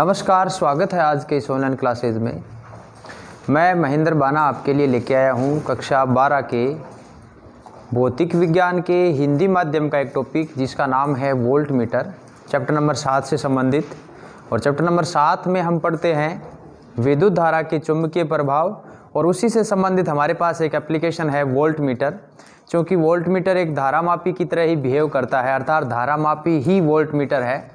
नमस्कार, स्वागत है आज के इस ऑनलाइन क्लासेज में। मैं महेंद्र बाना आपके लिए लेके आया हूँ कक्षा 12 के भौतिक विज्ञान के हिंदी माध्यम का एक टॉपिक जिसका नाम है वोल्ट मीटर, चैप्टर नंबर 7 से संबंधित। और चैप्टर नंबर 7 में हम पढ़ते हैं विद्युत धारा के चुंबकीय प्रभाव, और उसी से संबंधित हमारे पास एक एप्लीकेशन है वोल्ट मीटर। क्योंकि वोल्ट मीटर एक धारामापी की तरह ही बिहेव करता है, अर्थात धारामापी ही वोल्ट मीटर है,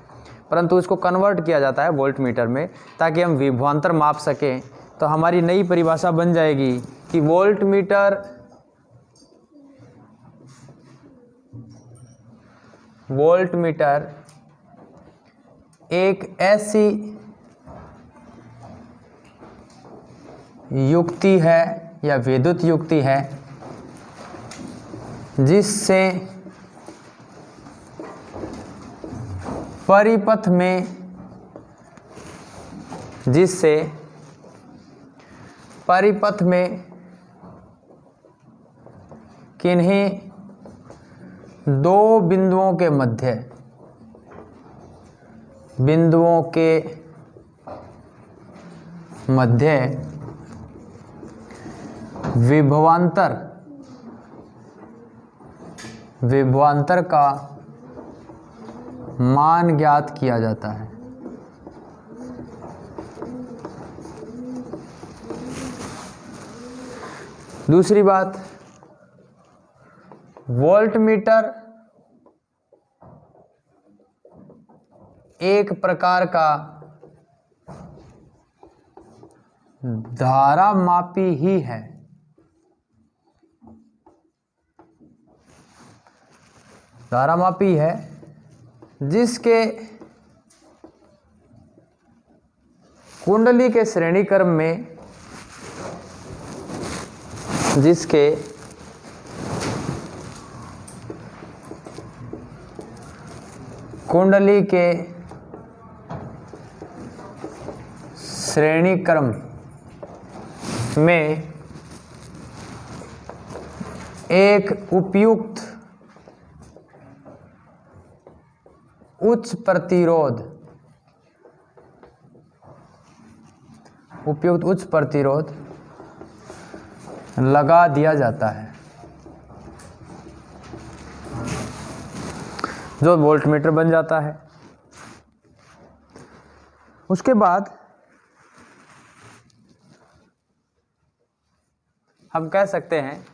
परंतु उसको कन्वर्ट किया जाता है वोल्ट मीटर में ताकि हम विभवांतर माप सकें। तो हमारी नई परिभाषा बन जाएगी कि वोल्ट मीटर एक ऐसी युक्ति है या विद्युत युक्ति है जिससे परिपथ में किन्हीं दो बिंदुओं के मध्य विभवांतर का मान ज्ञात किया जाता है। दूसरी बात, वोल्ट मीटर एक प्रकार का धारामापी ही है। धारामापी है जिसके कुंडली के श्रेणी क्रम में एक उपयुक्त उच्च प्रतिरोध लगा दिया जाता है, जो वोल्ट मीटर बन जाता है। उसके बाद हम कह सकते हैं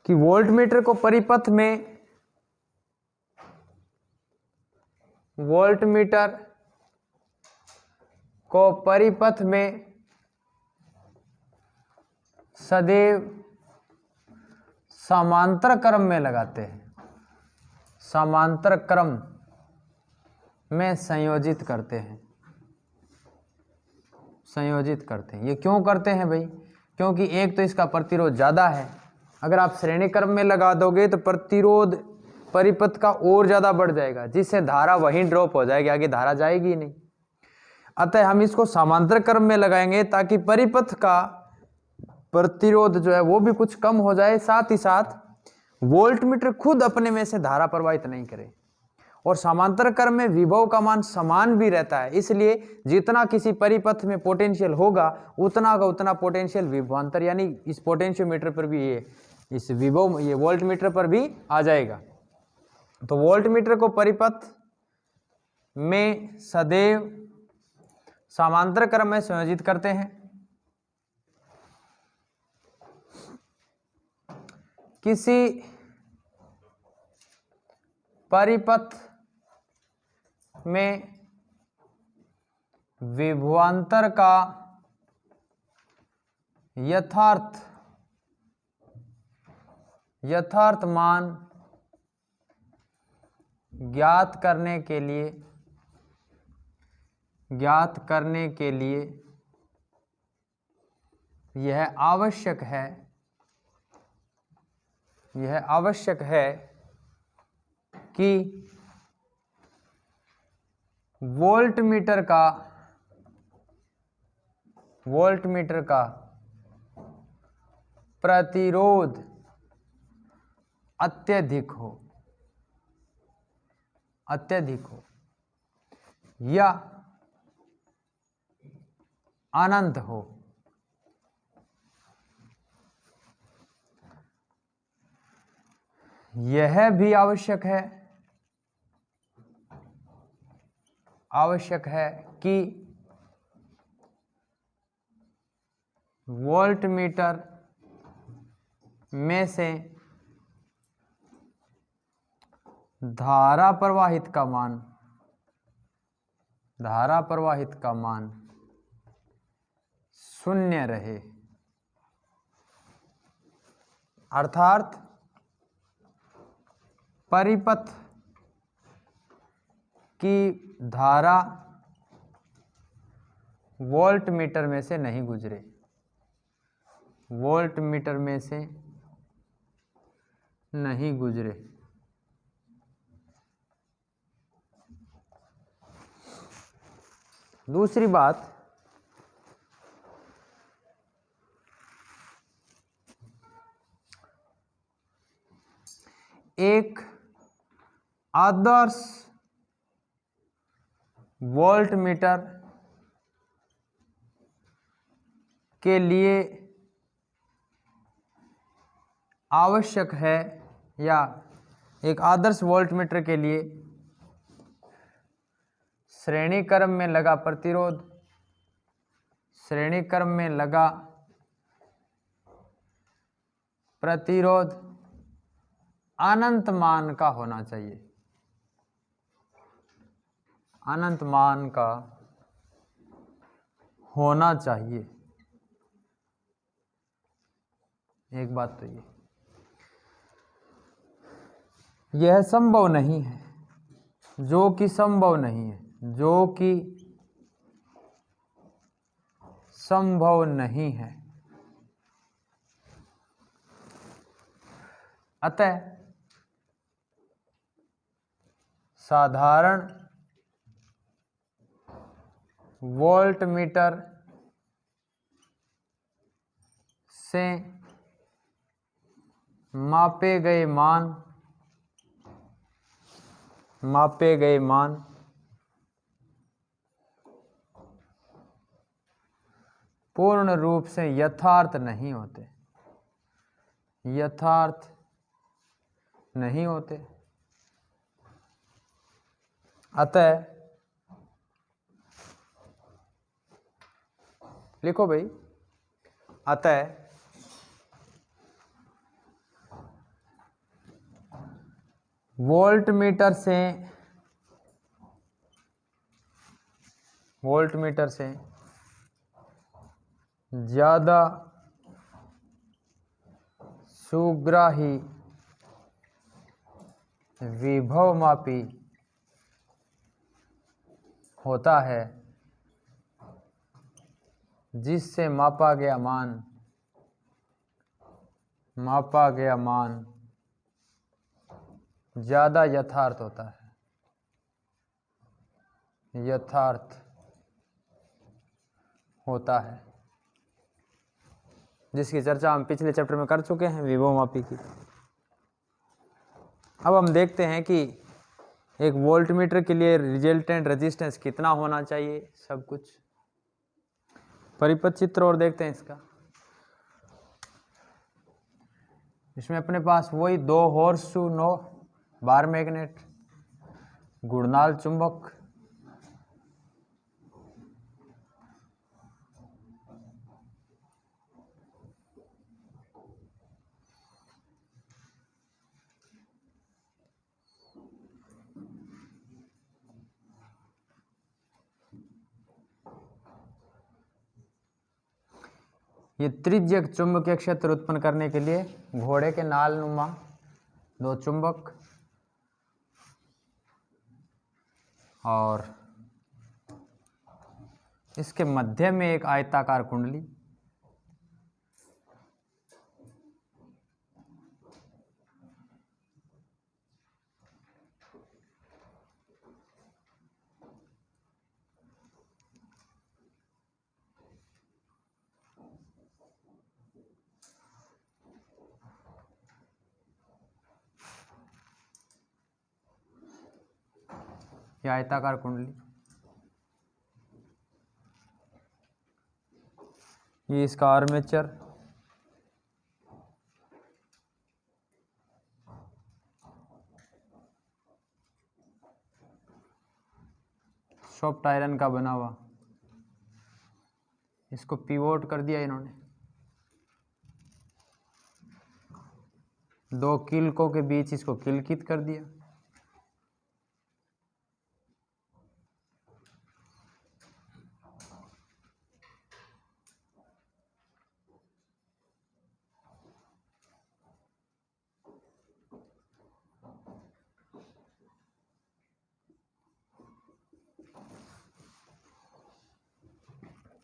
कि वोल्ट मीटर को परिपथ में सदैव समांतर क्रम में लगाते हैं, समांतर क्रम में संयोजित करते हैं। ये क्यों करते हैं भाई? क्योंकि एक तो इसका प्रतिरोध ज़्यादा है। अगर आप श्रेणी क्रम में लगा दोगे तो प्रतिरोध परिपथ का और ज़्यादा बढ़ जाएगा, जिससे धारा वहीं ड्रॉप हो जाएगी, आगे धारा जाएगी ही नहीं। अतः हम इसको समांतर क्रम में लगाएंगे ताकि परिपथ का प्रतिरोध जो है वो भी कुछ कम हो जाए, साथ ही साथ वोल्ट मीटर खुद अपने में से धारा प्रवाहित नहीं करे। और समांतर क्रम में विभव का मान समान भी रहता है, इसलिए जितना किसी परिपथ में पोटेंशियल होगा उतना का उतना पोटेंशियल विभवांतर यानी इस पोटेंशियोमीटर पर भी ये वोल्ट मीटर पर भी आ जाएगा। तो वोल्ट मीटर को परिपथ में सदैव समांतर क्रम में संयोजित करते हैं। किसी परिपथ में विभवांतर का यथार्थ मान ज्ञात करने के लिए यह आवश्यक है कि वोल्ट मीटर का प्रतिरोध अत्यधिक हो या अनंत हो। यह भी आवश्यक है कि वोल्टमीटर में से धारा प्रवाहित का मान शून्य रहे, अर्थात परिपथ की धारा वोल्टमीटर में से नहीं गुजरे, वोल्टमीटर में से नहीं गुजरे। दूसरी बात, एक आदर्श वोल्टमीटर के लिए आवश्यक है, या एक आदर्श वोल्टमीटर के लिए श्रेणी क्रम में लगा प्रतिरोध, श्रेणी क्रम में लगा प्रतिरोध अनंत मान का होना चाहिए, अनंत मान का होना चाहिए। एक बात तो यह संभव नहीं है, जो कि संभव नहीं है, जो कि संभव नहीं है। अतः साधारण वोल्टमीटर से मापे गए मान पूर्ण रूप से यथार्थ नहीं होते, अतः लिखो भाई, अतः वोल्टमीटर से ज्यादा सुग्राही विभवमापी होता है, जिससे मापा गया मान ज्यादा यथार्थ होता है, जिसकी चर्चा हम पिछले चैप्टर में कर चुके हैं, विभवमापी की। अब हम देखते हैं कि एक वोल्टमीटर के लिए रिजल्टेंट रेजिस्टेंस कितना होना चाहिए, सब कुछ परिपथ चित्र और देखते हैं इसका। इसमें अपने पास वही 2 हॉर्सशू 9 बार मैग्नेट, घूर्णन चुंबक, ये त्रिज्यक चुंबकीय क्षेत्र उत्पन्न करने के लिए घोड़े के नालनुमा 2 चुंबक और इसके मध्य में एक आयताकार कुंडली, यह आयताकार कुंडली ये इसका आर्मेचर, सॉफ्ट आयरन का बना हुआ, इसको पिवोट कर दिया इन्होंने, दो किलकों के बीच इसको किलकित कर दिया।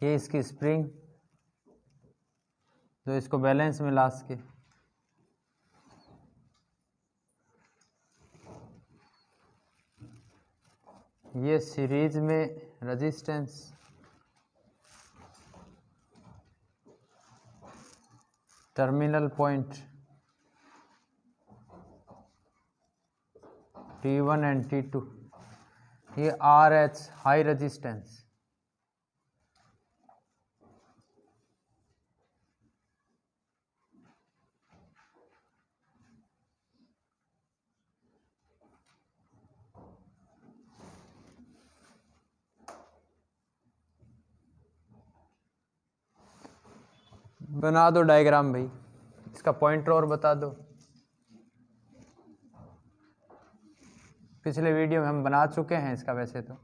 ये इसकी स्प्रिंग जो इसको बैलेंस में ला सके। ये सीरीज में resistance, terminal point T1 and T2, ये RH हाई रेजिस्टेंस, बना दो डायग्राम भाई, इसका पॉइंटर और बता दो। पिछले वीडियो में हम बना चुके हैं इसका, वैसे तो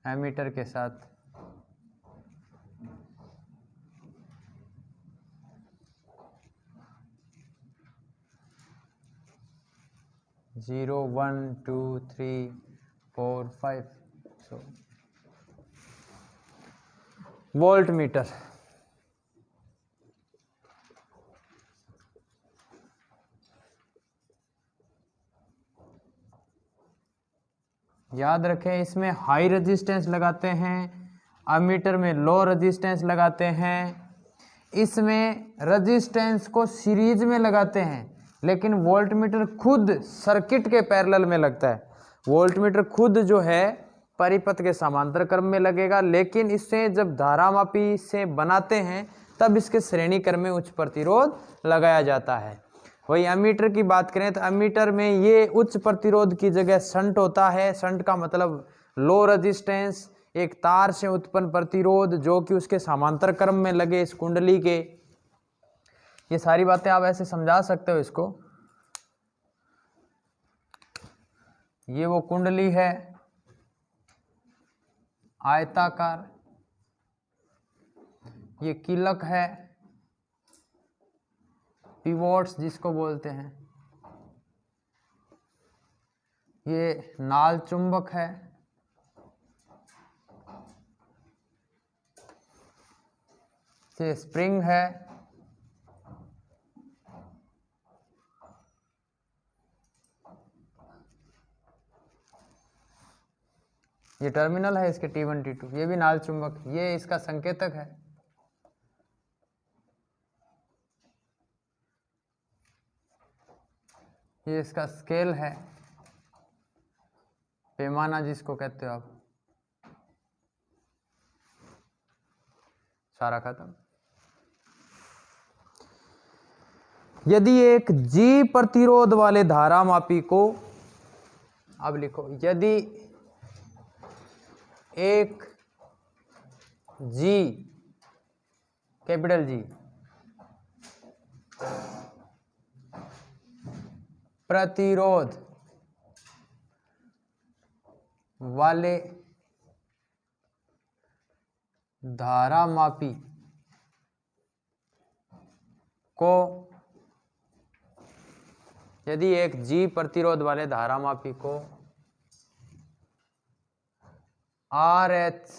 एमीटर के साथ। जीरो 1 2 3 4 5, सो वोल्ट मीटर। याद रखें, इसमें हाई रेजिस्टेंस लगाते हैं, अमीटर में लो रेजिस्टेंस लगाते हैं। इसमें रेजिस्टेंस को सीरीज में लगाते हैं, लेकिन वोल्टमीटर खुद सर्किट के पैरेलल में लगता है। वोल्टमीटर खुद जो है परिपथ के समांतर क्रम में लगेगा, लेकिन इससे जब धारामापी से बनाते हैं तब इसके श्रेणी क्रम में उच्च प्रतिरोध लगाया जाता है। वही अमीटर की बात करें तो अमीटर में ये उच्च प्रतिरोध की जगह शंट होता है। शंट का मतलब लो रेजिस्टेंस, एक तार से उत्पन्न प्रतिरोध जो कि उसके समांतर क्रम में लगे इस कुंडली के। ये सारी बातें आप ऐसे समझा सकते हो इसको। ये वो कुंडली है आयताकार, ये कीलक है, पिवोट्स जिसको बोलते हैं, ये नाल चुंबक है, ये स्प्रिंग है, ये टर्मिनल है इसके T1 T2, ये भी नाल चुंबक, ये इसका संकेतक है। ये इसका स्केल है, पैमाना जिसको कहते हो आप। सारा खत्म। यदि एक G प्रतिरोध वाले धारामापी को, अब लिखो, यदि एक G, कैपिटल G प्रतिरोध वाले धारामापी को, यदि एक G प्रतिरोध वाले धारामापी को RH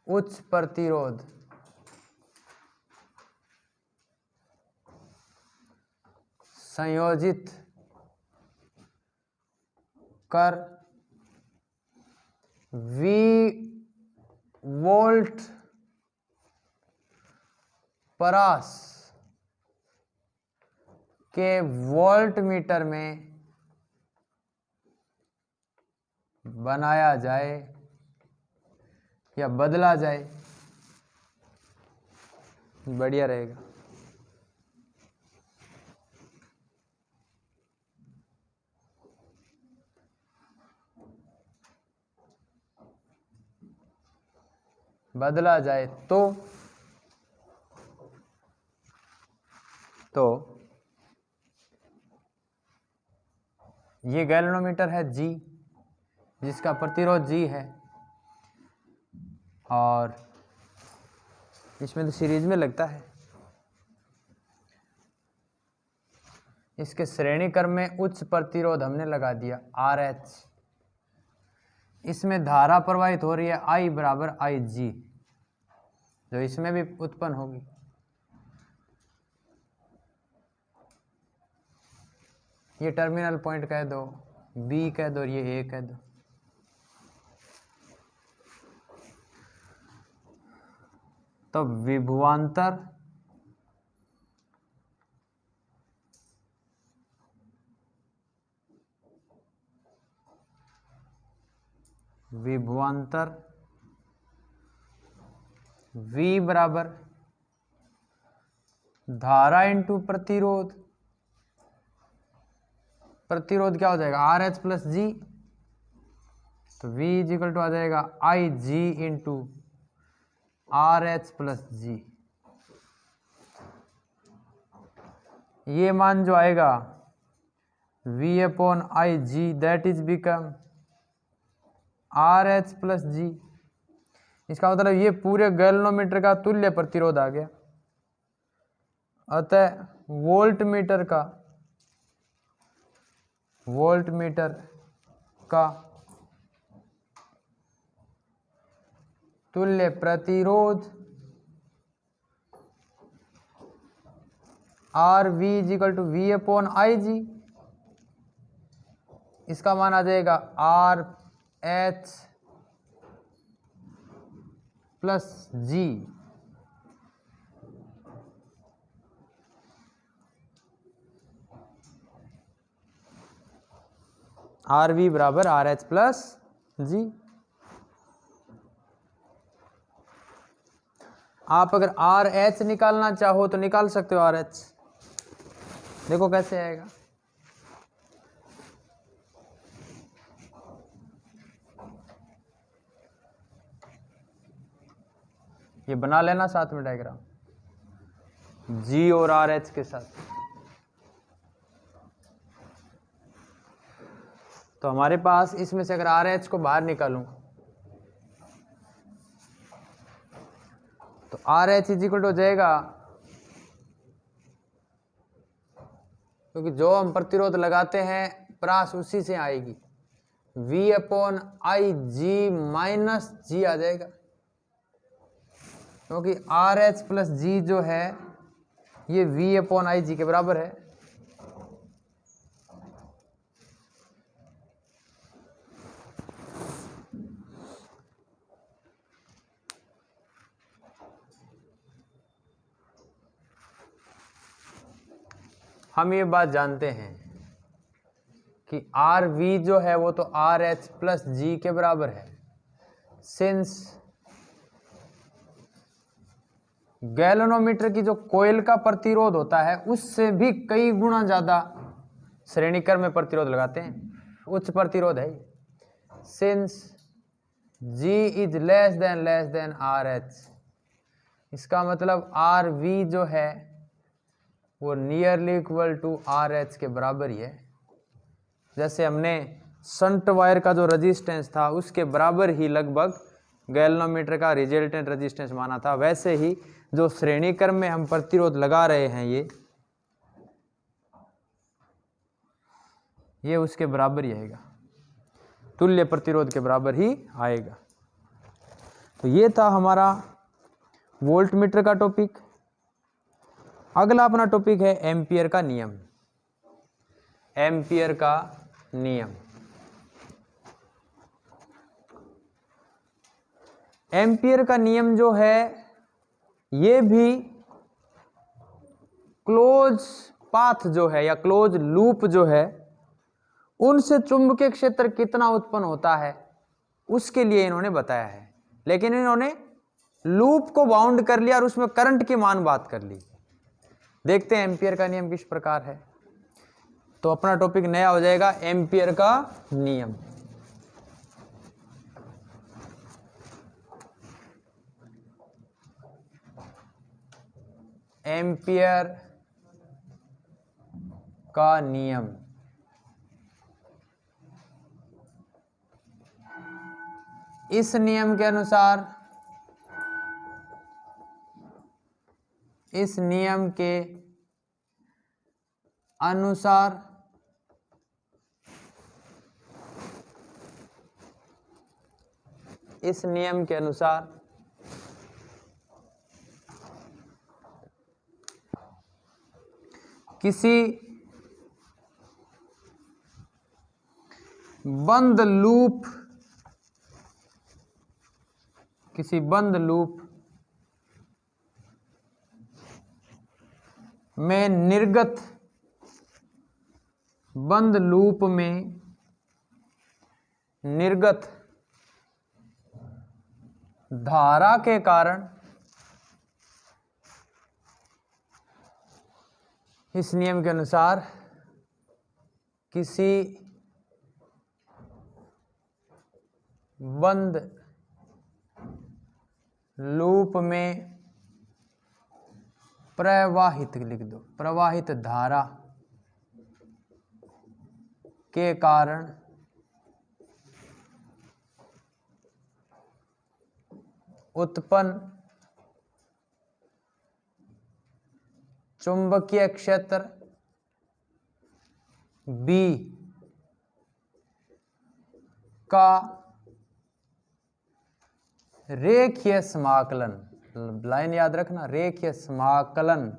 उच्च प्रतिरोध संयोजित कर V वोल्ट परास के वोल्ट मीटर में बनाया जाए या बदला जाए, बढ़िया रहेगा। बदला जाए तो ये गैल्वेनोमीटर है G, जिसका प्रतिरोध G है, और इसमें तो सीरीज में लगता है। इसके श्रेणी क्रम में उच्च प्रतिरोध हमने लगा दिया RH। इसमें धारा प्रवाहित हो रही है I बराबर IG, जो इसमें भी उत्पन्न होगी। ये टर्मिनल पॉइंट कह दो, B कह दो, ये A कह दो। तो विभवांतर V बराबर धारा इंटू प्रतिरोध। प्रतिरोध क्या हो जाएगा, RH प्लस G, तो V इज इक्वल टू आ जाएगा IG into RH plus G। ये मान जो आएगा V upon IG, that is become RH plus G। इसका मतलब ये पूरे गैल्वेनोमीटर का तुल्य प्रतिरोध आ गया। अतः वोल्टमीटर का तुल्य प्रतिरोध RV is equal to V upon IG। इसका मान आ जाएगा RH प्लस G। RV बराबर RH प्लस G। आप अगर RH निकालना चाहो तो निकाल सकते हो RH। देखो कैसे आएगा, ये बना लेना साथ में डायग्राम G और RH के साथ। तो हमारे पास इसमें से अगर RH को बाहर निकालूं तो RH इज इक्वल टू हो जाएगा, क्योंकि जो हम प्रतिरोध लगाते हैं परास उसी से आएगी, V upon IG minus G आ जाएगा, क्योंकि RH प्लस G जो है ये V अपॉन IG के बराबर है। हम ये बात जानते हैं कि RV जो है वो तो RH प्लस G के बराबर है, सिंस गैल्वेनोमीटर की जो कोयल का प्रतिरोध होता है उससे भी कई गुना ज्यादा श्रेणी क्रम में प्रतिरोध लगाते हैं, उच्च प्रतिरोध है। Since G is less than RH, इसका मतलब RV जो है वो नियरली इक्वल टू RH के बराबर ही है। जैसे हमने शंट वायर का जो रेजिस्टेंस था उसके बराबर ही लगभग गैल्वेनोमीटर का रिजल्टेंट रेजिस्टेंस माना था, वैसे ही जो श्रेणी क्रम में हम प्रतिरोध लगा रहे हैं ये उसके बराबर ही आएगा, तुल्य प्रतिरोध के बराबर ही आएगा। तो ये था हमारा वोल्टमीटर का टॉपिक। अगला अपना टॉपिक है एम्पियर का नियम। एम्पियर का नियम, एम्पियर का नियम जो है ये भी क्लोज पाथ जो है या क्लोज लूप जो है उनसे चुंबकीय क्षेत्र कितना उत्पन्न होता है उसके लिए इन्होंने बताया है। लेकिन इन्होंने लूप को बाउंड कर लिया और उसमें करंट की मान बात कर ली। देखते हैं एम्पियर का नियम किस प्रकार है। तो अपना टॉपिक नया हो जाएगा एम्पियर का नियम। एम्पियर का नियम। इस नियम के अनुसार, इस नियम के अनुसार इस नियम के अनुसार किसी बंद लूप, किसी बंद लूप में निर्गत, बंद लूप में निर्गत धारा के कारण, इस नियम के अनुसार किसी बंद लूप में प्रवाहित, लिख दो, प्रवाहित धारा के कारण उत्पन्न चुंबकीय क्षेत्र B का रेखीय समाकलन, लाइन याद रखना, रेखीय समाकलन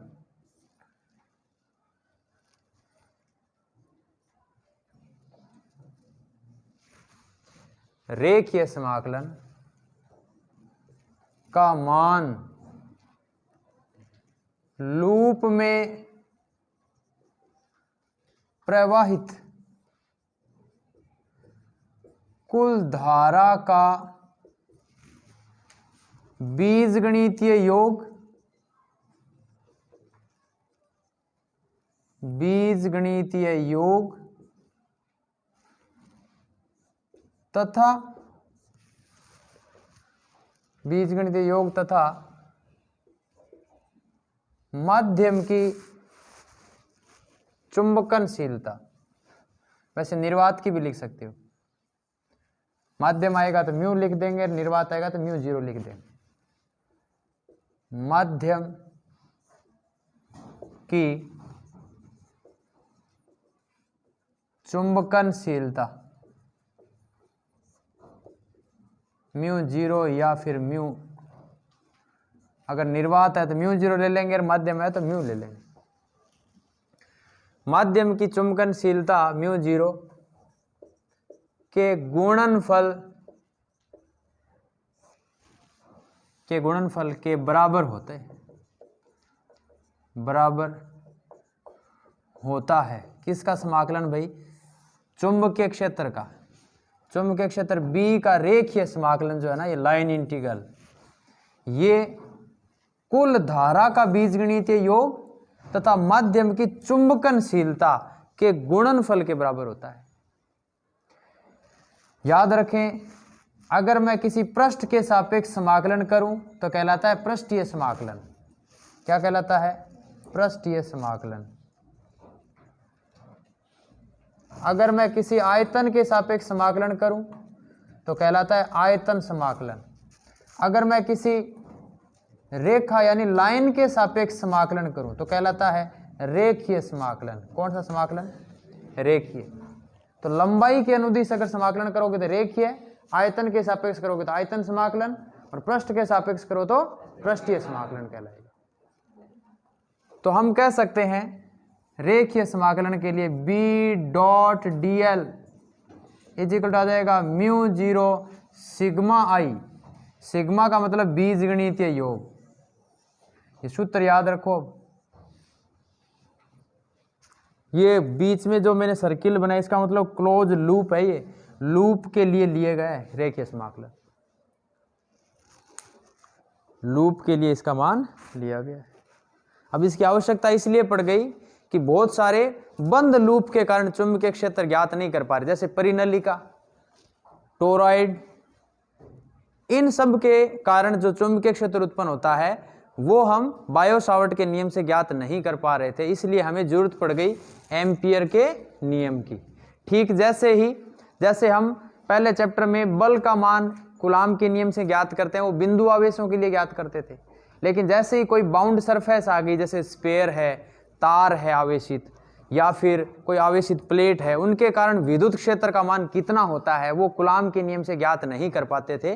रेखीय समाकलन का मान लूप में प्रवाहित कुल धारा का बीजगणितीय योग, बीजगणितीय योग तथा बीजगणितीय योग तथा माध्यम की चुंबकनशीलता। वैसे निर्वात की भी लिख सकते हो, माध्यम आएगा तो म्यू लिख देंगे, निर्वात आएगा तो म्यू 0 लिख देंगे। माध्यम की चुंबकनशीलता म्यू 0 या फिर म्यू, अगर निर्वात है तो म्यू 0 ले लेंगे और माध्यम है तो म्यू ले लेंगे। माध्यम की चुंबकनशीलता म्यू 0 के गुणनफल के बराबर होते हैं, बराबर होता है। किसका समाकलन भाई? चुंबकीय क्षेत्र का, चुंबकीय क्षेत्र B का रेखीय समाकलन जो है ना, ये लाइन इंटीग्रल, ये कुल धारा का बीजगणितीय योग तथा माध्यम की चुंबकनशीलता के गुणनफल के बराबर होता है। याद रखें, अगर मैं किसी पृष्ठ के सापेक्ष समाकलन करूं तो कहलाता है पृष्ठीय समाकलन। क्या कहलाता है? पृष्ठीय समाकलन। अगर मैं किसी आयतन के सापेक्ष समाकलन करूं तो कहलाता है आयतन समाकलन। अगर मैं किसी रेखा यानी लाइन के सापेक्ष समाकलन करूं तो कहलाता है रेखीय समाकलन। कौन सा समाकलन? रेखीय। तो लंबाई के अनुदिश अगर समाकलन करोगे तो रेखीय, आयतन के सापेक्ष करोगे तो आयतन समाकलन, और पृष्ठ के सापेक्ष करो तो पृष्ठीय समाकलन कहलाएगा। तो हम कह सकते हैं रेखीय समाकलन के लिए B dot dl is equal आ जाएगा म्यू 0 सिग्मा i। सिग्मा का मतलब बीजगणितीय योग। ये सूत्र याद रखो। ये बीच में जो मैंने सर्किल बनाया इसका मतलब क्लोज लूप है, ये लूप के लिए लिए गए रेखीय समाकलन। लूप के लिए इसका मान लिया गया है। अब इसकी आवश्यकता इसलिए पड़ गई कि बहुत सारे बंद लूप के कारण चुंबकीय क्षेत्र ज्ञात नहीं कर पा रहे, जैसे परिनलिका, टोरॉइड, इन सब के कारण जो चुंबकीय क्षेत्र उत्पन्न होता है वो हम बायो-सावर्ट के नियम से ज्ञात नहीं कर पा रहे थे, इसलिए हमें जरूरत पड़ गई एम्पियर के नियम की। ठीक जैसे हम पहले चैप्टर में बल का मान कूलाम के नियम से ज्ञात करते हैं, वो बिंदु आवेशों के लिए ज्ञात करते थे, लेकिन जैसे ही कोई बाउंड सरफेस आ गई, जैसे स्फीयर है, तार है आवेशित, या फिर कोई आवेशित प्लेट है, उनके कारण विद्युत क्षेत्र का मान कितना होता है वो कूलाम के नियम से ज्ञात नहीं कर पाते थे,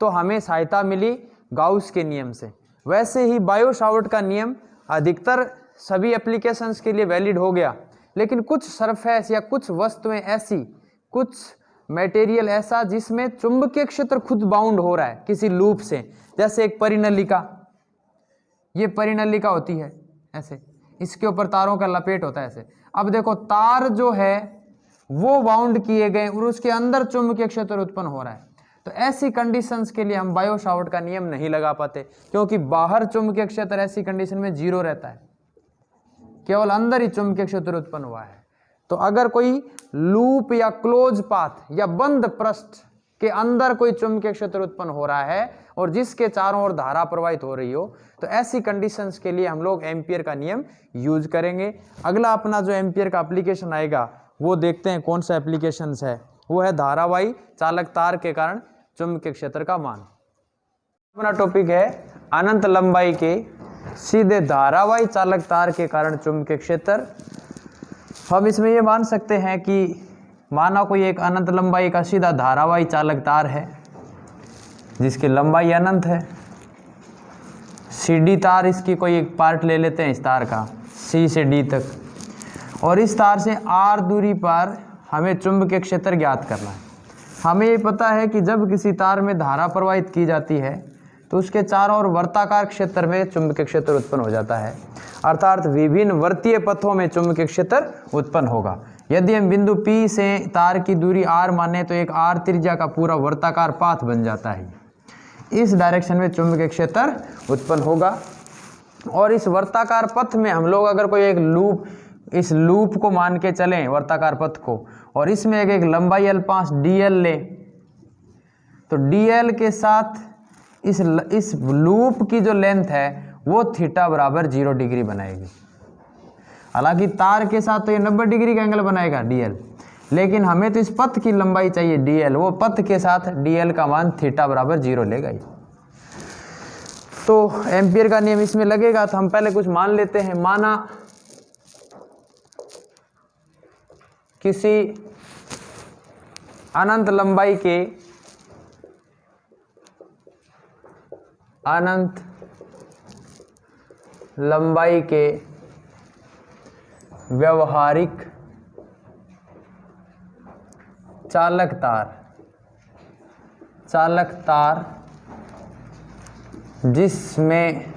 तो हमें सहायता मिली गाउस के नियम से। वैसे ही बायो-सावर्ट का नियम अधिकतर सभी एप्लीकेशंस के लिए वैलिड हो गया, लेकिन कुछ सरफेस या कुछ वस्तुएं ऐसी, कुछ मटेरियल ऐसा जिसमें चुंबकीय क्षेत्र खुद बाउंड हो रहा है किसी लूप से, जैसे एक परिनलिका, ये परिनलिका होती है ऐसे, इसके ऊपर तारों का लपेट होता है ऐसे। अब देखो तार जो है वो बाउंड किए गए और उसके अंदर चुंबकीय क्षेत्र उत्पन्न हो रहा है, तो ऐसी कंडीशंस के लिए हम बायो-सावर्ट का नियम नहीं लगा पाते, क्योंकि बाहर चुंबकीय क्षेत्र ऐसी कंडीशन में 0 रहता है, केवल अंदर ही चुंबकीय क्षेत्र उत्पन्न हुआ है। तो अगर कोई लूप या क्लोज पाथ या बंद पृष्ठ के अंदर कोई चुंबकीय क्षेत्र उत्पन्न हो रहा है और जिसके चारों ओर धारा प्रवाहित हो रही हो, तो ऐसी कंडीशंस के लिए हम लोग एम्पियर का नियम यूज करेंगे। अगला अपना जो एम्पियर का एप्लीकेशन आएगा वो देखते हैं कौन सा एप्लीकेशंस है, वो है धारावाही चालक तार के कारण चुंबकीय क्षेत्र का मान। अपना टॉपिक है अनंत लंबाई के सीधे धारावाही चालक तार के कारण चुंबकीय क्षेत्र। हम इसमें ये मान सकते हैं कि माना कोई एक अनंत लंबाई का सीधा धारावाही चालक तार है जिसकी लंबाई अनंत है, CD तार इसकी कोई एक पार्ट ले लेते हैं इस तार का C से D तक, और इस तार से R दूरी पर हमें चुंबकीय क्षेत्र ज्ञात करना है। हमें ये पता है कि जब किसी तार में धारा प्रवाहित की जाती है तो उसके चारों ओर वर्ताकार क्षेत्र में चुंबकीय क्षेत्र उत्पन्न हो जाता है, अर्थात विभिन्न वर्तीय पथों में चुंबकीय क्षेत्र उत्पन्न होगा। यदि हम बिंदु P से तार की दूरी R माने तो एक R त्रिज्या का पूरा वर्ताकार पाथ बन जाता है, इस डायरेक्शन में चुंबकीय क्षेत्र उत्पन्न होगा। और इस वर्ताकार पथ में हम लोग अगर कोई एक लूप, इस लूप को मान के चलें वर्ताकार पथ को, और इसमें एक लंबाई L5 dl ले, तो dl के साथ इस लूप की जो लेंथ है वो थीटा बराबर 0 डिग्री बनाएगी। हालांकि तार के साथ तो ये 90 डिग्री का एंगल बनाएगा dl, लेकिन हमें तो इस पथ की लंबाई चाहिए dl, वो पथ के साथ dl का मान थीटा बराबर 0 लेगा ही। तो एम्पियर का नियम इसमें लगेगा, तो हम पहले कुछ मान लेते हैं। माना किसी अनंत लंबाई के व्यवहारिक चालक तार जिसमें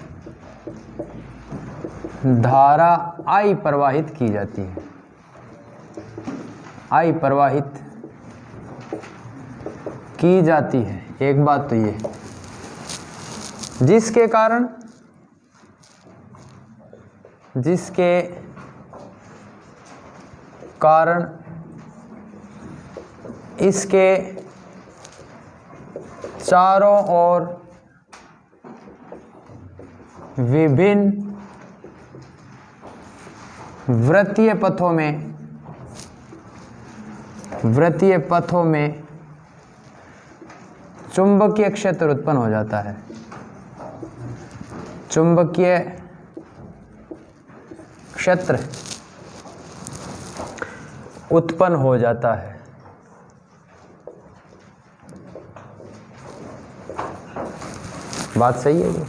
धारा I प्रवाहित की जाती है, I प्रवाहित की जाती है। एक बात तो ये, जिसके कारण इसके चारों ओर विभिन्न वृत्तीय पथों में चुंबकीय क्षेत्र उत्पन्न हो जाता है। चुंबकीय क्षेत्र उत्पन्न हो जाता है। बात सही है।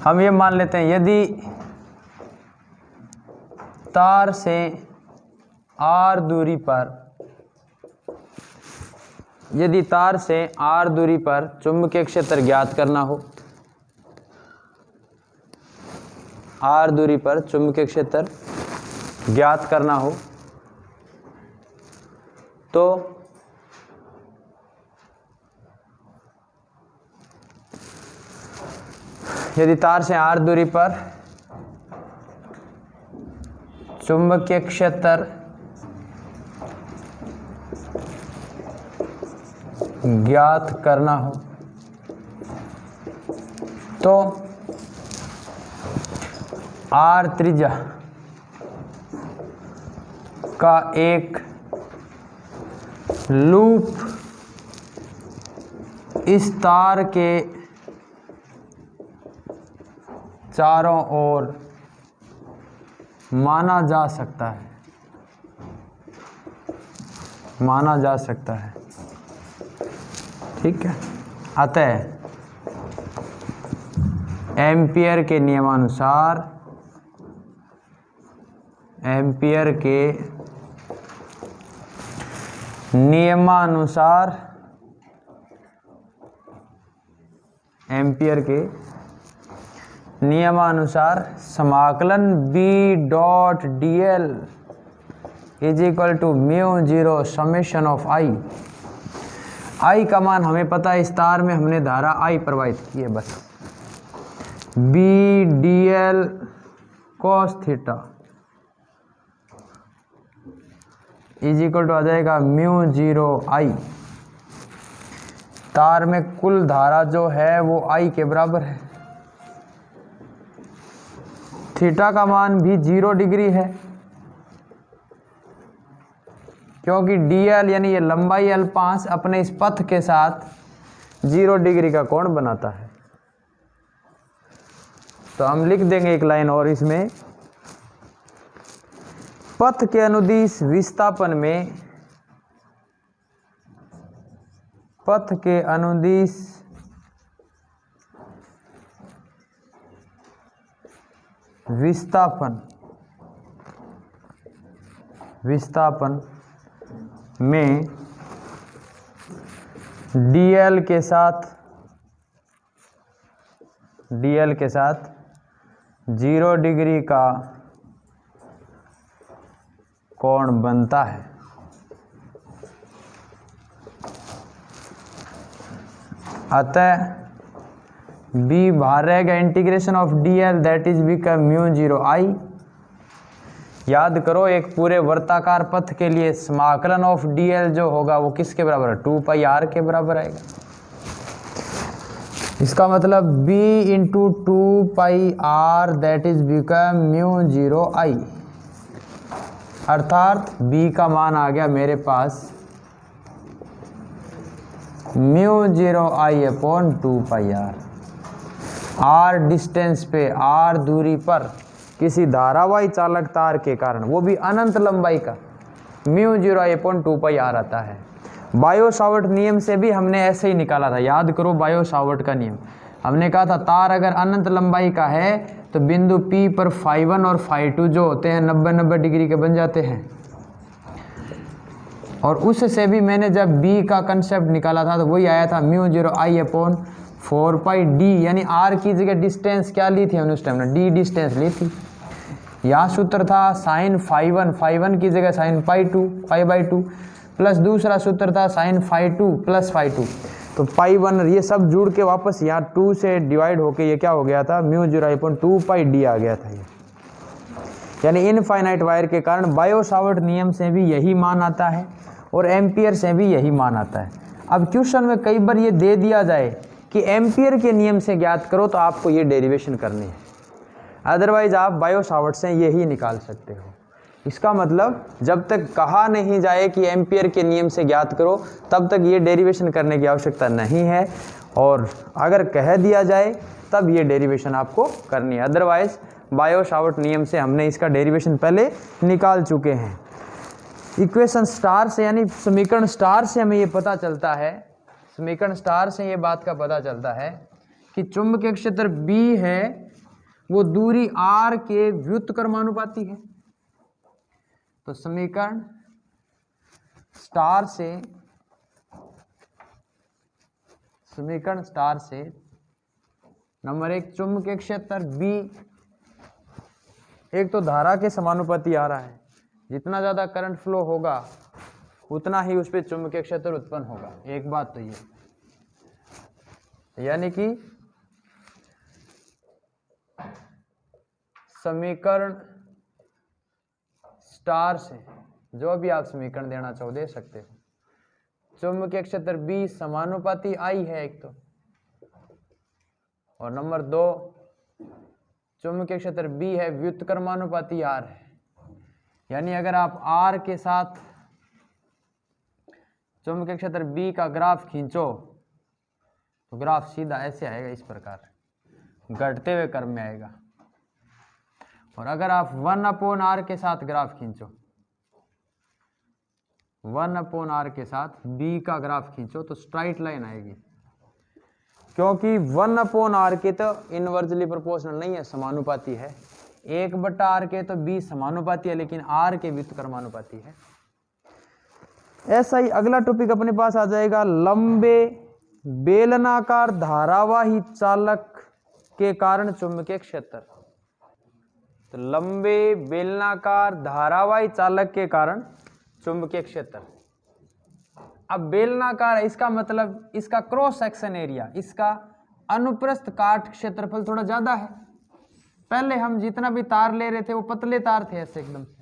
हम ये मान लेते हैं यदि तार से R दूरी पर चुंबकीय क्षेत्र ज्ञात करना हो, R दूरी पर चुंबकीय क्षेत्र ज्ञात करना हो, तो यदि तार से r दूरी पर चुंबकीय क्षेत्र ज्ञात करना हो तो r त्रिज्या का एक लूप इस तार के चारों ओर माना जा सकता है, ठीक है। अतः एम्पियर के नियमानुसार समाकलन B dot dl is equal to mu zero summation of I का मान हमें पता है, इस तार में हमने धारा I प्रवाहित की है, बस B dl cos theta is equal to आ जाएगा म्यू जीरो I। तार में कुल धारा जो है वो I के बराबर है। थीटा का मान भी 0 डिग्री है, क्योंकि dl यानी ये लंबाई l5 अपने इस पथ के साथ 0 डिग्री का कोण बनाता है। तो हम लिख देंगे एक लाइन और इसमें, पथ के अनुदिश विस्थापन में विस्थापन में dl के साथ 0 डिग्री का कोण बनता है। अतः B बाहर रहेगा, integration of dl that is become mu zero I। याद करो, एक पूरे वर्ताकार पथ के लिए समाकलन ऑफ dl जो होगा वो किसके बराबर है, 2 पाई r के बराबर आएगा। इसका मतलब B into 2 pi r that is become mu zero I, अर्थात B का मान आ गया मेरे पास mu zero I upon 2 pi r distance पे, r दूरी पर किसी धारावाही चालक तार के कारण, वो भी अनंत लंबाई का, mu zero I upon 2 pi r आता है। बायो सावर्ट नियम से भी हमने ऐसे ही निकाला था, याद करो बायो सावर्ट का नियम। हमने कहा था तार अगर अनंत लंबाई का है तो बिंदु P पर φ1 और φ2 जो होते हैं 90-90 डिग्री के बन जाते हैं। और उससे भी मैंने जब B का कंसेप्ट निकाला था तो वही आया था mu zero I upon 4 pi d, यानी r की जगह डिस्टेंस क्या ली थी हमने उस टाइम, d डिस्टेंस ली थी। यहाँ सूत्र था साइन φ1 की जगह साइन π2 प्लस दूसरा सूत्र था साइन φ2 प्लस φ2। तो π1 ये सब जुड़ के वापस यहाँ 2 से डिवाइड होके ये क्या हो गया था, म्यू जीरो अपॉन 2 पाई d आ गया था ये। यानी इनफाइनाइट वायर के कारण बायो सावर्ट नियम से भी यही मान आता है और एम्पियर से भी यही मान आता है। अब क्वेश्चन में कई बार ये दे दिया जाए कि एम्पियर के नियम से ज्ञात करो तो आपको ये डेरिवेशन करनी है, अदरवाइज आप बायो सावर्ट से यही निकाल सकते हो। इसका मतलब जब तक कहा नहीं जाए कि एम्पियर के नियम से ज्ञात करो तब तक ये डेरिवेशन करने की आवश्यकता नहीं है, और अगर कह दिया जाए तब ये डेरिवेशन आपको करनी है। अदरवाइज बायो सावर्ट नियम से हमने इसका डेरिवेशन पहले निकाल चुके हैं। इक्वेशन स्टार से यानी समीकरण स्टार से हमें ये पता चलता है, समीकरण स्टार से ये बात का पता चलता है कि चुंबकीय क्षेत्र B है वो दूरी r के व्युत्क्रमानुपाती है। तो समीकरण स्टार से नंबर 1, चुंबकीय क्षेत्र B एक तो धारा के समानुपाती आ रहा है, जितना ज़्यादा करंट फ्लो होगा उतना ही उस पर चुंबकीय क्षेत्र उत्पन्न होगा। एक बात तो ये, यानी कि समीकरण स्टार से जो भी आप समीकरण देना चाहो दे सकते हो। चुंबकीय क्षेत्र B समानुपाती I है एक तो, और नंबर 2 चुंबकीय क्षेत्र B है व्युत्क्रमानुपाती R है। यानी अगर आप R के साथ चुंबकीय क्षेत्र B का ग्राफ खींचो तो ग्राफ सीधा ऐसे आएगा, इस प्रकार घटते हुए क्रम में आएगा। और अगर आप 1/r के साथ ग्राफ खींचो, 1/r के साथ B का ग्राफ खींचो तो स्ट्राइट लाइन आएगी, क्योंकि 1/r के तो इनवर्सली प्रोपोर्शनल नहीं है, समानुपाती है। 1/r के तो B समानुपाती है, लेकिन R के व्युत्क्रमानुपाती है। ऐसा ही अगला टॉपिक अपने पास आ जाएगा, लंबे बेलनाकार धारावाही चालक के कारण चुंबकीय क्षेत्र। तो लंबे बेलनाकार धारावाही चालक के कारण चुंबकीय क्षेत्र। अब बेलनाकार है, इसका मतलब इसका क्रॉस सेक्शन एरिया, इसका अनुप्रस्थ काट क्षेत्रफल थोड़ा ज्यादा है। पहले हम जितना भी तार ले रहे थे वो पतले तार थे ऐसे एकदम से।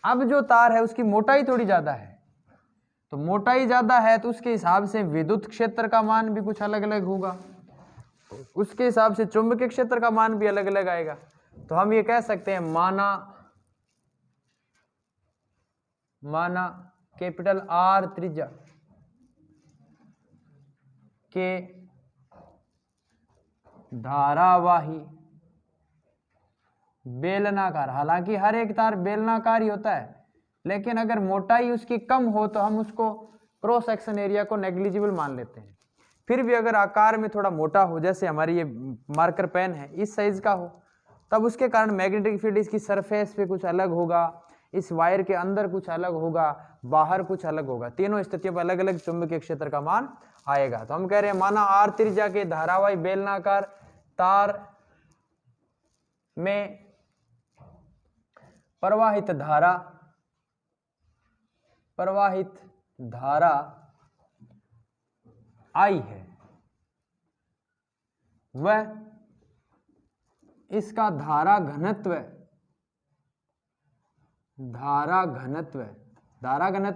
अब जो तार है उसकी मोटाई थोड़ी ज्यादा है, तो मोटाई ज्यादा है तो उसके हिसाब से विद्युत क्षेत्र का मान भी कुछ अलग अलग होगा, उसके हिसाब से चुंबकीय क्षेत्र का मान भी अलग अलग आएगा। तो हम ये कह सकते हैं माना कैपिटल R त्रिज्या के धारावाही बेलनाकार, हालांकि हर एक तार बेलनाकार ही होता है, लेकिन अगर मोटाई उसकी कम हो तो हम उसको क्रॉस सेक्शन एरिया को नेग्लिजिबल मान लेते हैं। फिर भी अगर आकार में थोड़ा मोटा हो, जैसे हमारी ये मार्कर पेन है इस साइज का हो, तब उसके कारण मैग्नेटिक फील्ड इसकी सरफेस पे कुछ अलग होगा, इस वायर के अंदर कुछ अलग होगा, बाहर कुछ अलग होगा। तीनों स्थितियों पर अलग अलग चुंबकीय क्षेत्र का मान आएगा। तो हम कह रहे हैं माना R त्रिज्या के धारावाही बेलनाकार तार में प्रवाहित धारा I है, वह इसका धारा घनत्व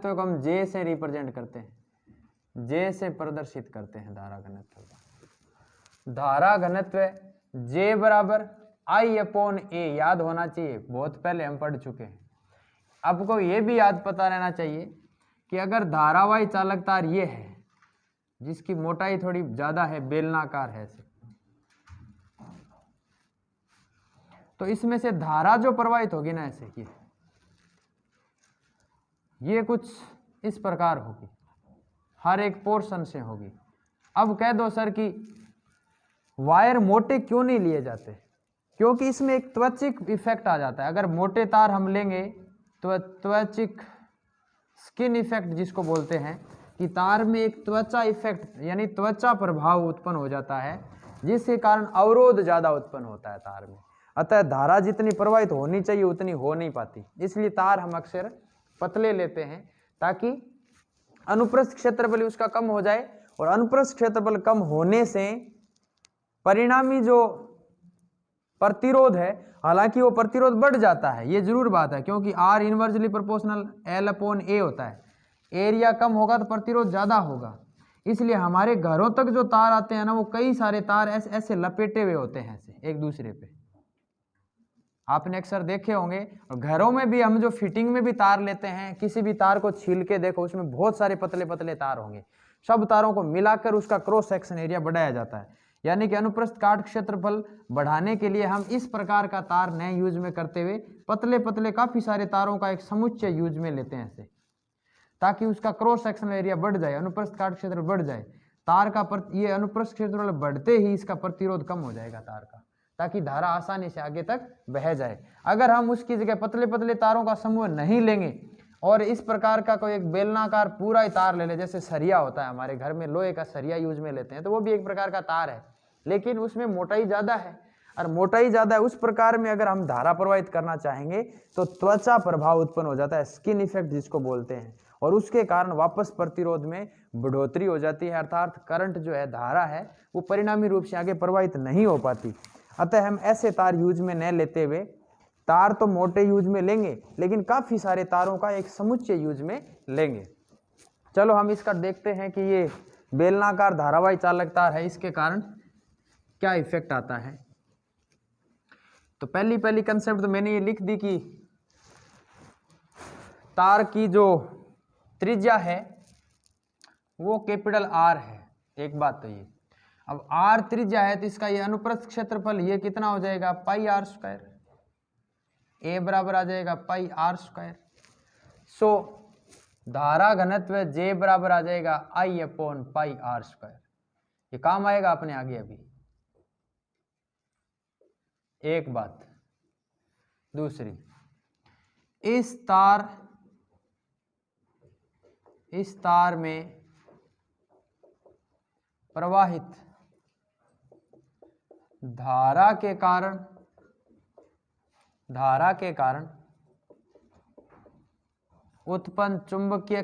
को हम J से रिप्रेजेंट करते हैं, J से प्रदर्शित करते हैं धारा घनत्व। धारा घनत्व J बराबर I/A, याद होना चाहिए, बहुत पहले हम पढ़ चुके हैं। आपको ये भी याद पता रहना चाहिए कि अगर धारावाही चालक तार ये है जिसकी मोटाई थोड़ी ज्यादा है, बेलनाकार है ऐसे, तो इसमें से धारा जो प्रवाहित होगी ना ऐसे, ये कुछ इस प्रकार होगी, हर एक पोर्शन से होगी। अब कह दो सर कि वायर मोटे क्यों नहीं लिए जाते, क्योंकि इसमें एक त्वचिक इफेक्ट आ जाता है। अगर मोटे तार हम लेंगे तो त्वचिक स्किन इफेक्ट जिसको बोलते हैं, कि तार में एक त्वचा इफेक्ट यानी त्वचा प्रभाव उत्पन्न हो जाता है, जिसके कारण अवरोध ज्यादा उत्पन्न होता है तार में। अतः धारा जितनी प्रवाहित होनी चाहिए उतनी हो नहीं पाती, इसलिए तार हम अक्सर पतले लेते हैं ताकि अनुप्रस्थ क्षेत्रफल उसका कम हो जाए। और अनुप्रस्थ क्षेत्रफल कम होने से परिणामी जो प्रतिरोध है, हालांकि वो प्रतिरोध बढ़ जाता है, ये जरूर बात है, क्योंकि R इनवर्सली प्रोपोर्शनल L/A होता है। एरिया कम होगा तो प्रतिरोध ज्यादा होगा, इसलिए हमारे घरों तक जो तार आते हैं ना, वो कई सारे तार ऐसे लपेटे हुए होते हैं ऐसे एक दूसरे पे, आपने अक्सर देखे होंगे। और घरों में भी हम जो फिटिंग में भी तार लेते हैं, किसी भी तार को छील के देखो, उसमें बहुत सारे पतले पतले तार होंगे। सब तारों को मिलाकर उसका क्रॉस सेक्शन एरिया बढ़ाया जाता है, यानी कि अनुप्रस्थ काट क्षेत्रफल बढ़ाने के लिए हम इस प्रकार का तार नए यूज में करते हुए पतले पतले काफी सारे तारों का एक समुच्चय यूज में लेते हैं ऐसे, ताकि उसका क्रॉस सेक्शनल एरिया बढ़ जाए, अनुप्रस्थ काट क्षेत्र बढ़ जाए। तार का ये अनुप्रस्थ क्षेत्रफल बढ़ते ही इसका प्रतिरोध कम हो जाएगा तार का, ताकि धारा आसानी से आगे तक बह जाए। अगर हम उसकी जगह पतले पतले तारों का समूह नहीं लेंगे और इस प्रकार का कोई एक बेलनाकार पूरा ही तार ले ले, जैसे सरिया होता है हमारे घर में, लोहे का सरिया यूज में लेते हैं, तो वो भी एक प्रकार का तार है, लेकिन उसमें मोटाई ज्यादा है। और मोटाई ज्यादा है उस प्रकार में अगर हम धारा प्रवाहित करना चाहेंगे तो त्वचा प्रभाव उत्पन्न हो जाता है, स्किन इफेक्ट जिसको बोलते हैं, और उसके कारण वापस प्रतिरोध में बढ़ोतरी हो जाती है, अर्थात करंट जो है, धारा है, वो परिणामी रूप से आगे प्रवाहित नहीं हो पाती। अतः हम ऐसे तार यूज में न लेते हुए, तार तो मोटे यूज में लेंगे लेकिन काफ़ी सारे तारों का एक समुच्चय यूज में लेंगे। चलो हम इसका देखते हैं कि ये बेलनाकार धारावाही चालक तार है, इसके कारण क्या इफेक्ट आता है। तो पहली कंसेप्ट तो मैंने ये लिख दी कि तार की जो त्रिज्या है वो कैपिटल आर है, एक बात तो ये। अब आर त्रिज्या है तो इसका ये अनुप्रस्थ क्षेत्रफल ये कितना हो जाएगा, पाई आर स्क्वायर। ए बराबर आ जाएगा पाई आर स्क्वायर। सो धारा घनत्व जे बराबर आ जाएगा आई अपॉन पाई आर स्क्वायर। ये काम आएगा अपने आगे अभी। एक बात। दूसरी, इस तार में प्रवाहित धारा के कारण उत्पन्न चुंबकीय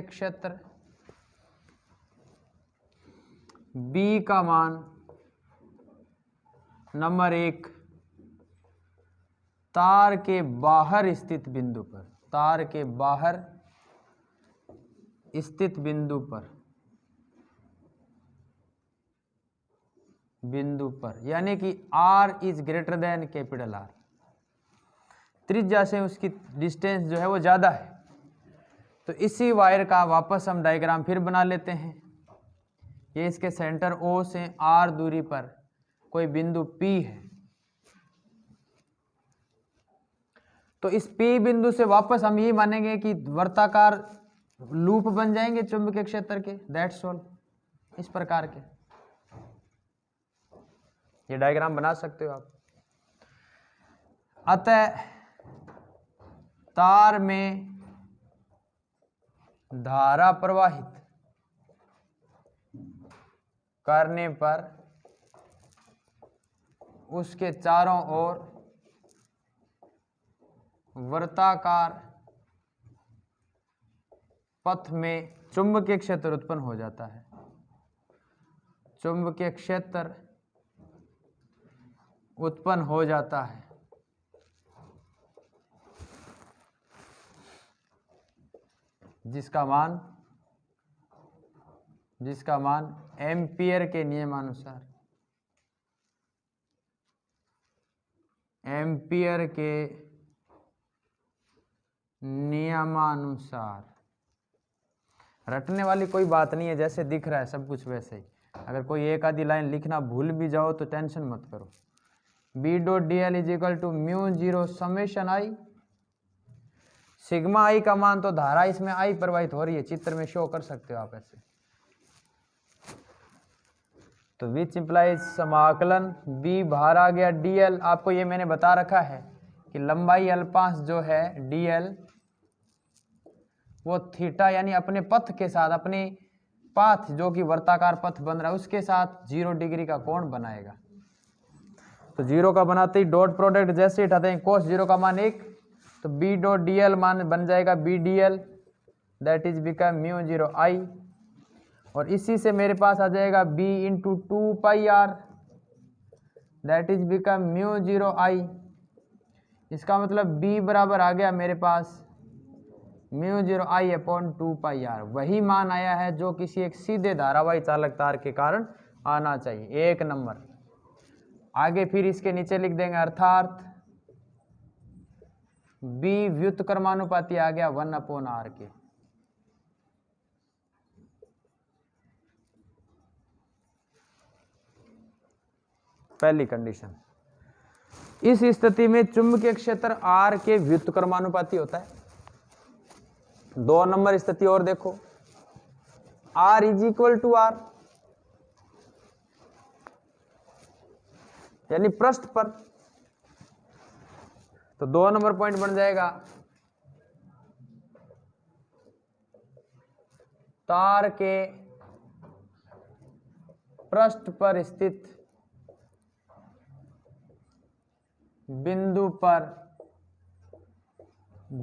क्षेत्र B का मान नंबर 1 तार के बाहर स्थित बिंदु पर यानी कि R is greater than capital R. त्रिज्या से उसकी डिस्टेंस जो है वो ज़्यादा है। तो इसी वायर का वापस हम डायग्राम फिर बना लेते हैं। ये इसके सेंटर O से R दूरी पर कोई बिंदु P है। तो इस P बिंदु से वापस हम यही मानेंगे कि वर्ताकार लूप बन जाएंगे चुंबकीय क्षेत्र के, दैट्स ऑल। इस प्रकार के ये डायग्राम बना सकते हो आप। अतः तार में धारा प्रवाहित करने पर उसके चारों ओर वर्ताकार पथ में चुंबकीय क्षेत्र उत्पन्न हो जाता है। चुंबकीय क्षेत्र उत्पन्न हो जाता है जिसका मान एम्पियर के नियमानुसार रटने वाली कोई बात नहीं है, जैसे दिख रहा है सब कुछ वैसे ही। अगर कोई एक आधी लाइन लिखना भूल भी जाओ तो टेंशन मत करो। B dot D L is equal to mu zero summation I. Sigma I का मान तो धारा इसमें आई प्रवाहित हो रही है, चित्र में शो कर सकते हो आप ऐसे। तो विच इंप्लाइज समाकलन बी बाहर आ गया डीएल। आपको ये मैंने बता रखा है कि लंबाई अल्पांश जो है डीएल वो थीटा यानी अपने पथ के साथ, अपने पाथ जो कि वर्ताकार पथ बन रहा है उसके साथ 0 डिग्री का कोण बनाएगा। तो 0 का बनाते ही डॉट प्रोडक्ट जैसे उठाते हैं cos 0 का मान 1, तो बी डॉट डी एल मान बन जाएगा B D L, that is become mu 0 I. और इसी से मेरे पास आ जाएगा b into 2 pi R, that is become mu 0 I. इसका मतलब b बराबर आ गया मेरे पास mu 0 I upon 2 pi R. वही मान आया है जो किसी एक सीधे धारावाही चालक तार के कारण आना चाहिए। 1 नंबर। आगे फिर इसके नीचे लिख देंगे अर्थात b व्युत्क्रमानुपाती आ गया 1 अपॉन आर के। पहली कंडीशन। इस स्थिति में चुंबकीय क्षेत्र R के व्युत्क्रमानुपाती होता है। 2 नंबर स्थिति और देखो, R is equal to R यानी पृष्ठ पर। तो 2 नंबर पॉइंट बन जाएगा तार के पृष्ठ पर स्थित बिंदु पर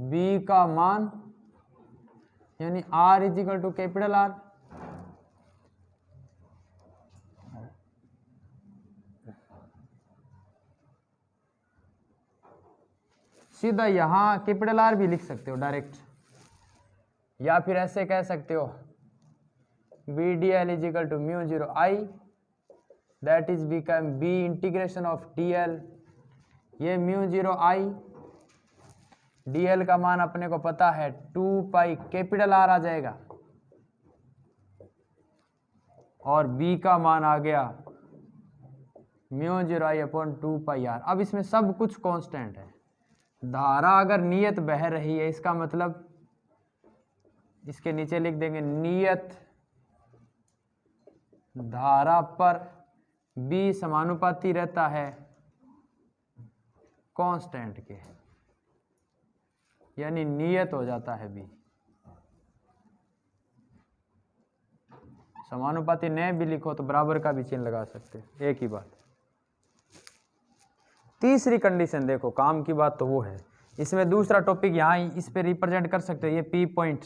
B का मान यानी R is equal to capital R सीधा यहाँ कैपिटल आर भी लिख सकते हो डायरेक्ट, या फिर ऐसे कह सकते हो B D L is equal to mu zero I, that is become B integration of D L, ये mu zero I, D L का मान अपने को पता है 2 पाई कैपिटल आर आ जाएगा, और b का मान आ गया mu zero I upon 2 pi R. अब इसमें सब कुछ कांस्टेंट है। धारा अगर नियत बह रही है, इसका मतलब इसके नीचे लिख देंगे नियत धारा पर b समानुपाती रहता है कांस्टेंट के, यानी नियत हो जाता है b। समानुपाती न भी लिखो तो बराबर का भी चिन्ह लगा सकते हैं, एक ही बात। तीसरी कंडीशन देखो, काम की बात तो वो है, इसमें दूसरा टॉपिक यहाँ इस पे रिप्रेजेंट कर सकते हो, ये P पॉइंट,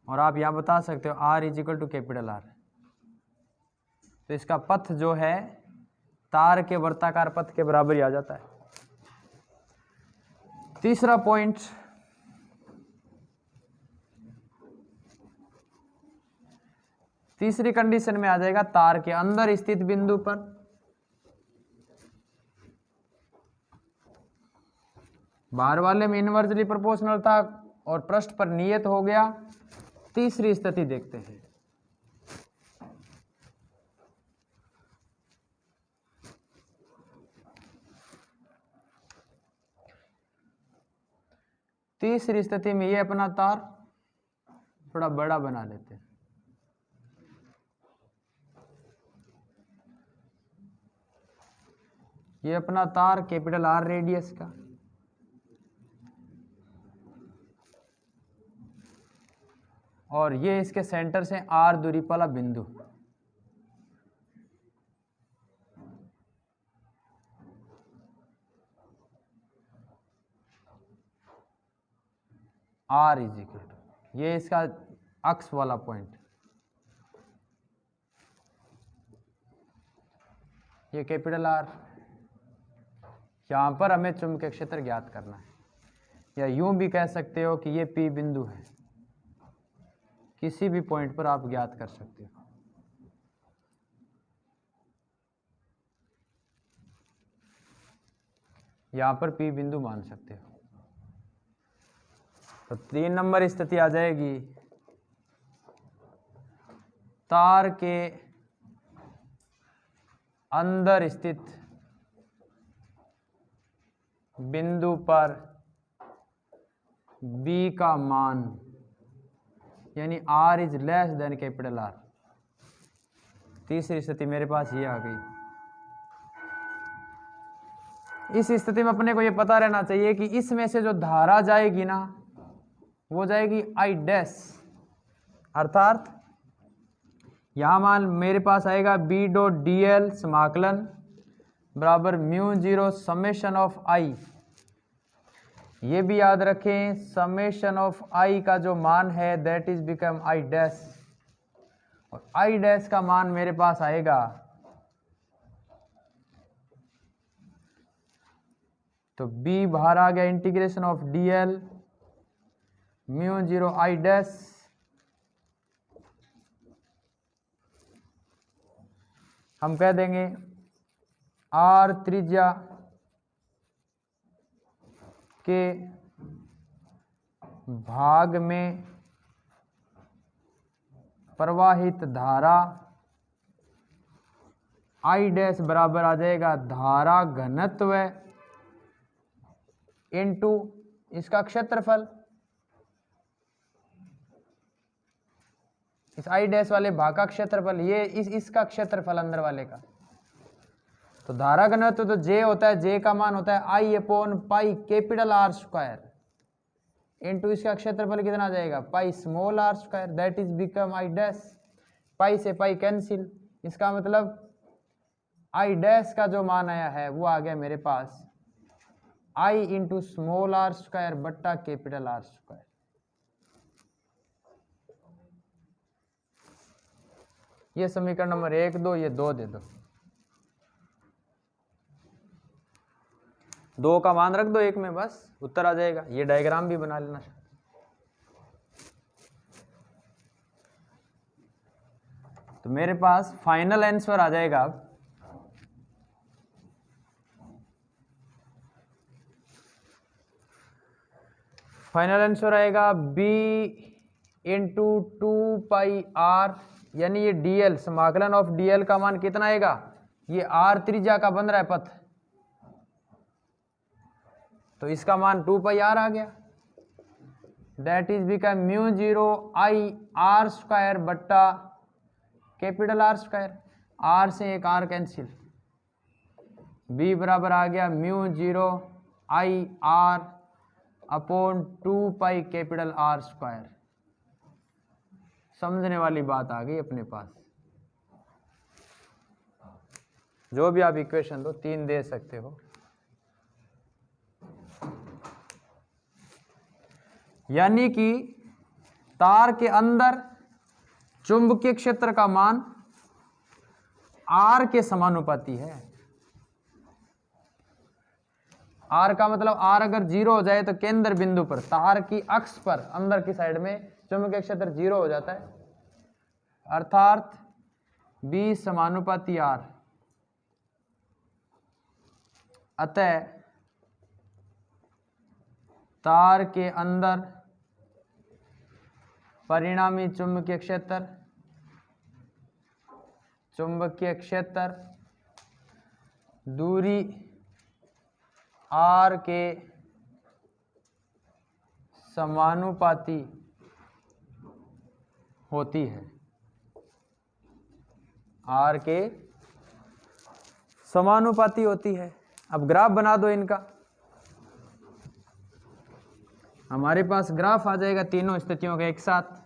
और आप यहाँ बता सकते हो R is equal to capital R. तो इसका पथ जो है तार के वर्ताकार पथ के बराबर ही आ जाता है। तीसरा पॉइंट, तीसरी कंडीशन में आ जाएगा तार के अंदर स्थित बिंदु पर बाहर वाले में इनवर्सली प्रोपोर्शनल था और पृष्ठ पर नियत हो गया। तीसरी स्थिति देखते हैं, तीसरी स्थिति में ये अपना तार थोड़ा बड़ा बना लेते हैं, ये अपना तार कैपिटल आर रेडियस का, और ये इसके सेंटर से आर दूरी वाला बिंदु। आर इज इक्वल टू, ये इसका अक्ष वाला पॉइंट, ये कैपिटल आर। यहां पर हमें चुंबकीय क्षेत्र ज्ञात करना है, या यूं भी कह सकते हो कि ये पी बिंदु है, किसी भी पॉइंट पर आप ज्ञात कर सकते हो। यहां पर पी बिंदु मान सकते हो। तो 3 नंबर स्थिति आ जाएगी, तार के अंदर स्थित बिंदु पर B का मान, यानी R is less than capital R. तीसरी स्थिति मेरे पास ये आ गई। इस स्थिति में अपने को ये पता रहना चाहिए कि इसमें से जो धारा जाएगी ना, वो जाएगी I डैश, अर्थात यहां मान मेरे पास आएगा B डॉट डी एल समाकलन बराबर mu zero summation of I। ये भी याद रखें, समेशन ऑफ I का जो मान है that is become I dash, और I डैश का मान मेरे पास आएगा, तो B बाहर आ गया, integration of D L mu zero I dash, हम कह देंगे R त्रिज्या के भाग में प्रवाहित धारा I डैश बराबर आ जाएगा धारा घनत्व इनटू इसका क्षेत्रफल। इस I डैश वाले भाग का क्षेत्रफल, ये इसका क्षेत्रफल अंदर वाले का। तो धारा घनत्व तो J होता है, J का मान होता है I upon pi capital R square into इसका क्षेत्रफल कितना आ जाएगा, pi small r square, that is become I dash. Pi से पाई कैंसिल, इसका मतलब I डैश का जो मान आया है वो आ गया मेरे पास I into small r square बट्टा कैपिटल R स्क्वायर। ये समीकरण नंबर 1, 2, ये 2 दे दो। 2 का मान रख दो एक में, बस उत्तर आ जाएगा। ये डायग्राम भी बना लेना। तो मेरे पास फाइनल आंसर आ जाएगा अब फाइनल आंसर आएगा b इंटू 2πr, यानी ये dl समाकलन ऑफ dl का मान कितना आएगा, ये r त्रिज्या का बन रहा है पथ, तो इसका मान 2πr आ गया। That is become μ0 I r square बट्टा कैपिटल R स्क्वायर, R से एक R कैंसिल, b बराबर आ गया μ0 I r upon 2π capital R square. समझने वाली बात आ गई अपने पास। जो भी आप इक्वेशन दो 3 दे सकते हो। यानी कि तार के अंदर चुंबकीय क्षेत्र का मान R के समानुपाती है। R का मतलब R अगर 0 हो जाए तो केंद्र बिंदु पर तार की अक्ष पर अंदर की साइड में चुंबकीय क्षेत्र 0 हो जाता है, अर्थात B समानुपाती R। अतः तार के अंदर परिणामी चुंबकीय क्षेत्र दूरी R के समानुपाती होती है, R के समानुपाती होती है। अब ग्राफ बना दो इनका। हमारे पास ग्राफ आ जाएगा तीनों स्थितियों का एक साथ।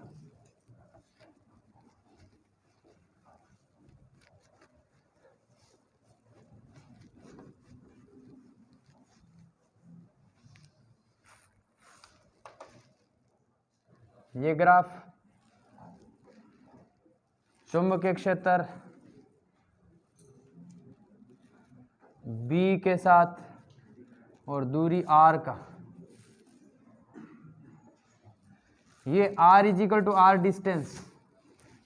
ये ग्राफ चुंबकीय क्षेत्र B के साथ और दूरी R का, ये R is equal to R distance,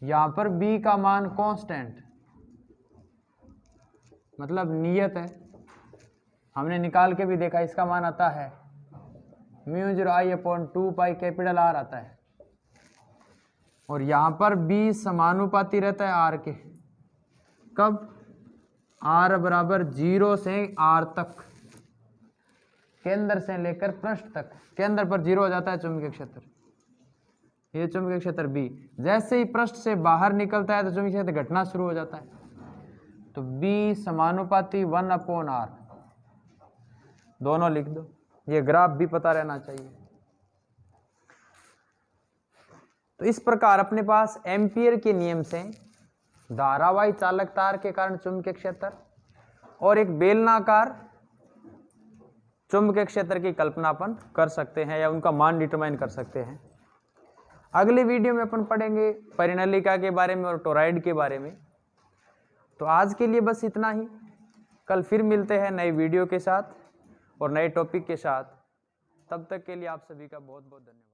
यहां पर B का मान कांस्टेंट मतलब नियत है, हमने निकाल के भी देखा, इसका मान आता है μ0 I अपॉन 2π कैपिटल R आता है। और यहां पर B समानुपाती रहता है R के, कब, R बराबर 0 से R तक, केंद्र से लेकर पृष्ठ तक, केंद्र पर 0 हो जाता है चुंबकीय क्षेत्र, ये चुंबकीय क्षेत्र B। जैसे ही पृष्ठ से बाहर निकलता है तो चुंबकीय क्षेत्र घटना शुरू हो जाता है, तो B समानुपाती 1 अपॉन R, दोनों लिख दो। ये ग्राफ भी पता रहना चाहिए। तो इस प्रकार अपने पास एम्पियर के नियम से धारावाही चालक तार के कारण चुंबकीय क्षेत्र और एक बेलनाकार चुंबकीय क्षेत्र की कल्पना अपन कर सकते हैं या उनका मान डिटरमाइन कर सकते हैं। अगली वीडियो में अपन पढ़ेंगे परिनलिका के बारे में और टोरॉइड के बारे में। तो आज के लिए बस इतना ही, कल फिर मिलते हैं नई वीडियो के साथ और नए टॉपिक के साथ। तब तक के लिए आप सभी का बहुत बहुत धन्यवाद।